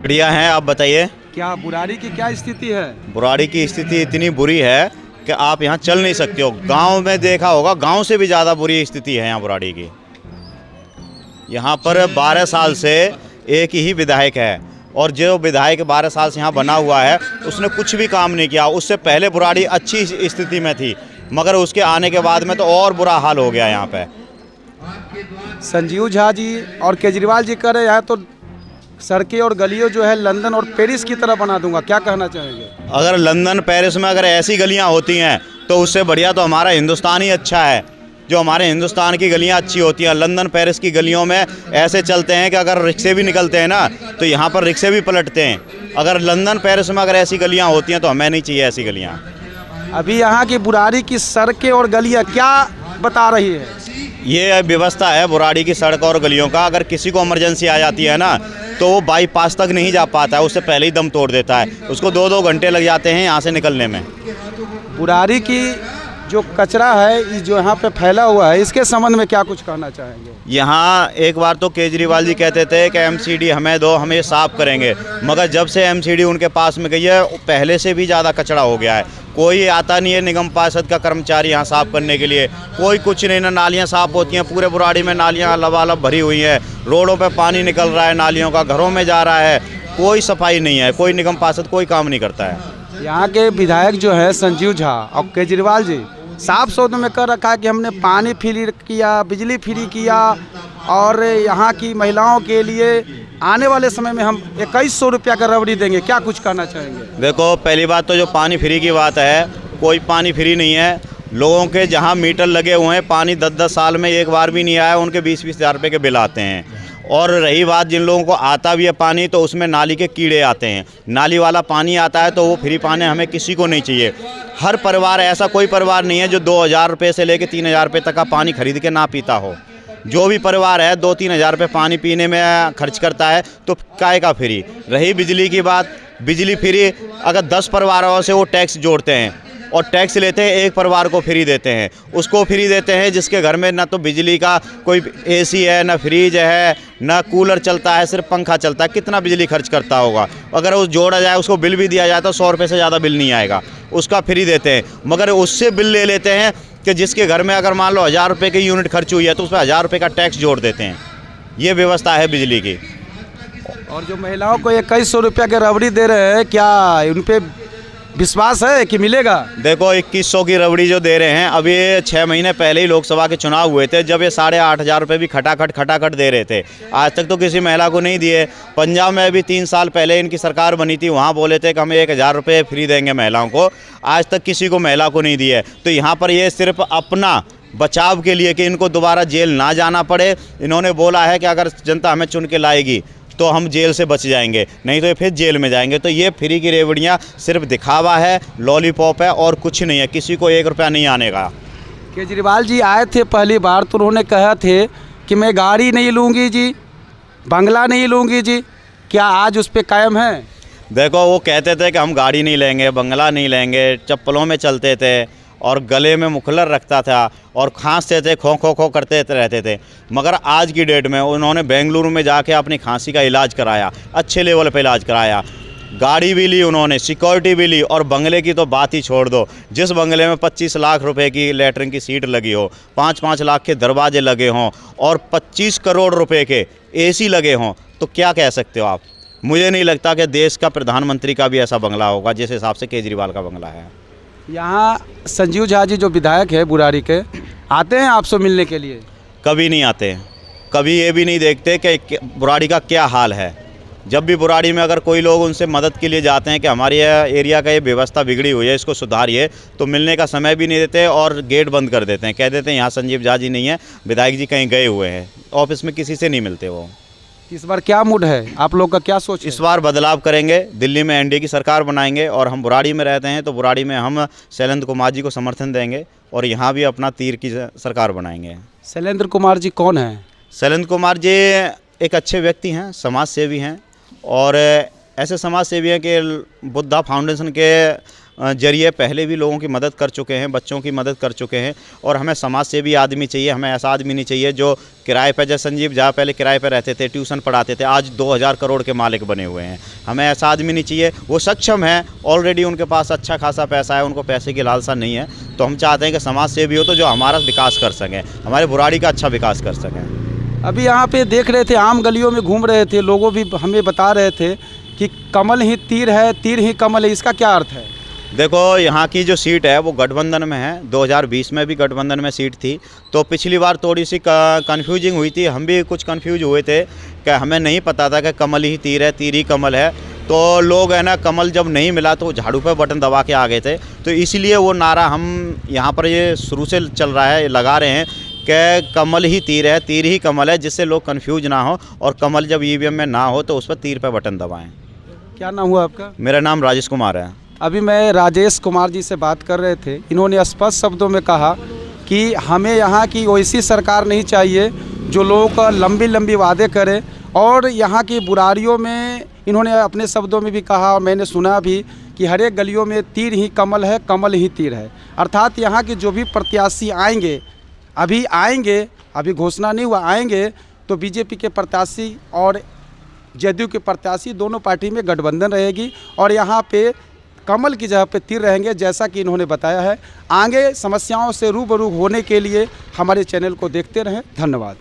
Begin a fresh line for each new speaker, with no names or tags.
बढ़िया हैं। आप बताइए।
क्या बुराड़ी की क्या स्थिति है?
बुराड़ी की स्थिति इतनी बुरी है कि आप यहाँ चल नहीं सकते हो। गांव में देखा होगा, गांव से भी ज़्यादा बुरी स्थिति है यहाँ बुराड़ी की। यहाँ पर 12 साल से एक ही विधायक है और जो विधायक 12 साल से यहाँ बना हुआ है उसने कुछ भी काम नहीं किया। उससे पहले बुराड़ी अच्छी स्थिति में थी, मगर उसके आने के बाद में तो और बुरा हाल हो गया यहाँ पे।
संजीव झा जी और केजरीवाल जी कह रहे हैं तो सड़कें और गलियों जो है लंदन और पेरिस की तरह बना दूंगा, क्या कहना चाहेंगे?
अगर लंदन पेरिस में अगर ऐसी गलियाँ होती हैं तो उससे बढ़िया तो हमारा हिंदुस्तान ही अच्छा है। जो हमारे हिंदुस्तान की गलियाँ अच्छी होती हैं, लंदन पेरिस की गलियों में ऐसे चलते हैं कि अगर रिक्शे भी निकलते हैं ना तो यहाँ पर रिक्शे भी पलटते हैं। अगर लंदन पेरिस में अगर ऐसी गलियाँ होती हैं तो हमें नहीं चाहिए ऐसी गलियाँ।
अभी यहाँ की बुराड़ी की सड़कें और गलियाँ क्या बता रही है?
ये व्यवस्था है बुराड़ी की सड़क और गलियों का। अगर किसी को इमरजेंसी आ जाती है ना तो वो बाईपास तक नहीं जा पाता है, उससे पहले ही दम तोड़ देता है। उसको 2-2 घंटे लग जाते हैं यहाँ से निकलने में।
बुराड़ी की जो कचरा है जो यहाँ पे फैला हुआ है, इसके संबंध में क्या कुछ कहना चाहेंगे?
यहाँ एक बार तो केजरीवाल जी कहते थे कि एमसीडी हमें दो, हम ये साफ़ करेंगे, मगर जब से एमसीडी उनके पास में गई है पहले से भी ज़्यादा कचरा हो गया है। कोई आता नहीं है निगम पार्षद का कर्मचारी यहाँ साफ़ करने के लिए, कोई कुछ नहीं। ना नालियाँ साफ़ होती हैं, पूरे बुराड़ी में नालियाँ लबालब भरी हुई हैं, रोडों पर पानी निकल रहा है, नालियों का घरों में जा रहा है, कोई सफाई नहीं है, कोई निगम पार्षद कोई काम नहीं करता है।
यहाँ के विधायक जो है संजीव झा और केजरीवाल जी साफ शब्द में कर रखा है कि हमने पानी फ्री किया, बिजली फ्री किया और यहाँ की महिलाओं के लिए आने वाले समय में हम 2100 रुपया का रबड़ी देंगे। क्या कुछ कहना चाहेंगे?
देखो, पहली बात तो जो पानी फ्री की बात है, कोई पानी फ्री नहीं है। लोगों के जहाँ मीटर लगे हुए हैं पानी 10-10 साल में एक बार भी नहीं आया, उनके 20-20 हज़ार रुपये के बिल आते हैं। और रही बात जिन लोगों को आता भी है पानी तो उसमें नाली के कीड़े आते हैं। नाली वाला पानी आता है तो वो फ्री पानी हमें किसी को नहीं चाहिए। हर परिवार, ऐसा कोई परिवार नहीं है जो 2000 रुपये से लेकर 3000 रुपये तक का पानी खरीद के ना पीता हो। जो भी परिवार है 2-3 हज़ार रुपये पानी पीने में खर्च करता है, तो काय का फ्री। रही बिजली की बात, बिजली फ्री अगर 10 परिवारों से वो टैक्स जोड़ते हैं और टैक्स लेते हैं, एक परिवार को फ्री देते हैं, उसको फ्री देते हैं जिसके घर में ना तो बिजली का कोई एसी है, ना फ्रिज है, ना कूलर चलता है, सिर्फ पंखा चलता है। कितना बिजली खर्च करता होगा? अगर उस जोड़ा जाए, उसको बिल भी दिया जाए तो 100 रुपये से ज़्यादा बिल नहीं आएगा, उसका फ्री देते हैं। मगर उससे बिल ले लेते हैं कि जिसके घर में अगर मान लो 1000 रुपये की यूनिट खर्च हुई है तो उस पर 1000 रुपये का टैक्स जोड़ देते हैं। ये व्यवस्था है बिजली की।
और जो महिलाओं को 2100 रुपया के रबड़ी दे रहे हैं, क्या उन पे विश्वास है कि मिलेगा?
देखो, 2100 की रबड़ी जो दे रहे हैं, अभी 6 महीने पहले ही लोकसभा के चुनाव हुए थे, जब ये 8500 रुपये भी खटाखट दे रहे थे। आज तक तो किसी महिला को नहीं दिए। पंजाब में भी 3 साल पहले इनकी सरकार बनी थी, वहाँ बोले थे कि हमें 1000 रुपये फ्री देंगे महिलाओं को। आज तक किसी को महिला को नहीं दिए। तो यहाँ पर ये सिर्फ अपना बचाव के लिए कि इनको दोबारा जेल ना जाना पड़े, इन्होंने बोला है कि अगर जनता हमें चुन के लाएगी तो हम जेल से बच जाएंगे, नहीं तो ये फिर जेल में जाएंगे। तो ये फ्री की रेवड़ियाँ सिर्फ दिखावा है, लॉलीपॉप है और कुछ नहीं है। किसी को 1 रुपया नहीं आने का।
केजरीवाल जी आए थे पहली बार तो उन्होंने कहा थे कि मैं गाड़ी नहीं लूँगी जी, बंगला नहीं लूँगी जी। क्या आज उस पर कायम है?
देखो, वो कहते थे कि हम गाड़ी नहीं लेंगे, बंगला नहीं लेंगे, चप्पलों में चलते थे और गले में मुखलर रखता था और खांसते थे, खो करते रहते थे। मगर आज की डेट में उन्होंने बेंगलुरु में जाके अपनी खांसी का इलाज कराया, अच्छे लेवल पे इलाज कराया, गाड़ी भी ली उन्होंने, सिक्योरिटी भी ली। और बंगले की तो बात ही छोड़ दो। जिस बंगले में 25 लाख रुपए की लैट्रिन की सीट लगी हो, 5-5 लाख के दरवाजे लगे हों और 25 करोड़ रुपए के एसी लगे हों, तो क्या कह सकते हो आप? मुझे नहीं लगता कि देश का प्रधानमंत्री का भी ऐसा बंगला होगा जिस हिसाब से केजरीवाल का बंगला है।
यहाँ संजीव झा जी जो विधायक है बुराड़ी के, आते हैं आपसे मिलने के लिए?
कभी नहीं आते। कभी ये भी नहीं देखते कि बुराड़ी का क्या हाल है। जब भी बुराड़ी में अगर कोई लोग उनसे मदद के लिए जाते हैं कि हमारे एरिया का ये व्यवस्था बिगड़ी हुई है, इसको सुधारिए, तो मिलने का समय भी नहीं देते और गेट बंद कर देते हैं। कह देते हैं यहाँ संजीव झा जी नहीं है, विधायक जी कहीं गए हुए हैं, ऑफिस में किसी से नहीं मिलते वो।
इस बार क्या मूड है? आप लोग का क्या सोच है?
इस बार बदलाव करेंगे, दिल्ली में एनडीए की सरकार बनाएंगे और हम बुराड़ी में रहते हैं तो बुराड़ी में हम शैलेंद्र कुमार जी को समर्थन देंगे और यहाँ भी अपना तीर की सरकार बनाएंगे।
शैलेंद्र कुमार जी कौन है?
शैलेंद्र कुमार जी एक अच्छे व्यक्ति हैं, समाज सेवी हैं और ऐसे समाज सेवी हैं कि बुद्धा फाउंडेशन के जरिए पहले भी लोगों की मदद कर चुके हैं, बच्चों की मदद कर चुके हैं। और हमें समाज सेवी आदमी चाहिए, हमें ऐसा आदमी नहीं चाहिए जो किराए पर, जैसे संजीव जहाँ पहले किराए पर रहते थे, ट्यूशन पढ़ाते थे, आज 2000 करोड़ के मालिक बने हुए हैं। हमें ऐसा आदमी नहीं चाहिए। वो सक्षम है, ऑलरेडी उनके पास अच्छा खासा पैसा है, उनको पैसे की लालसा नहीं है। तो हम चाहते हैं कि समाज सेवी हो तो जो हमारा विकास कर सकें, हमारे बुराड़ी का अच्छा विकास कर सकें।
अभी यहाँ पे देख रहे थे, आम गलियों में घूम रहे थे, लोगों भी हमें बता रहे थे कि कमल ही तीर है, तीर ही कमल है। इसका क्या अर्थ है?
देखो, यहाँ की जो सीट है वो गठबंधन में है। 2020 में भी गठबंधन में सीट थी, तो पिछली बार थोड़ी सी कन्फ्यूजिंग हुई थी, हम भी कुछ कन्फ्यूज हुए थे कि हमें नहीं पता था कि कमल ही तीर है, तीर ही कमल है। तो लोग है ना, कमल जब नहीं मिला तो झाड़ू पे बटन दबा के आ गए थे। तो इसलिए वो नारा हम यहाँ पर ये शुरू से चल रहा है, लगा रहे हैं कि कमल ही तीर है, तीर ही कमल है, जिससे लोग कन्फ्यूज ना हो और कमल जब ईवीएम में ना हो तो उस पर तीर पे बटन दबाएं।
क्या नाम हुआ आपका?
मेरा नाम राजेश कुमार है।
अभी मैं राजेश कुमार जी से बात कर रहे थे। इन्होंने स्पष्ट शब्दों में कहा कि हमें यहाँ की वैसी सरकार नहीं चाहिए जो लोगों का लंबी लंबी वादे करे। और यहाँ की बुराड़ियों में इन्होंने अपने शब्दों में भी कहा, और मैंने सुना भी कि हर एक गलियों में तीर ही कमल है, कमल ही तीर है। अर्थात यहाँ के जो भी प्रत्याशी आएंगे, अभी घोषणा नहीं हुआ, आएंगे तो बीजेपी के प्रत्याशी और जदयू के प्रत्याशी दोनों पार्टी में गठबंधन रहेगी और यहाँ पे कमल की जगह पे तीर रहेंगे, जैसा कि इन्होंने बताया है। आगे समस्याओं से रूबरू होने के लिए हमारे चैनल को देखते रहें। धन्यवाद।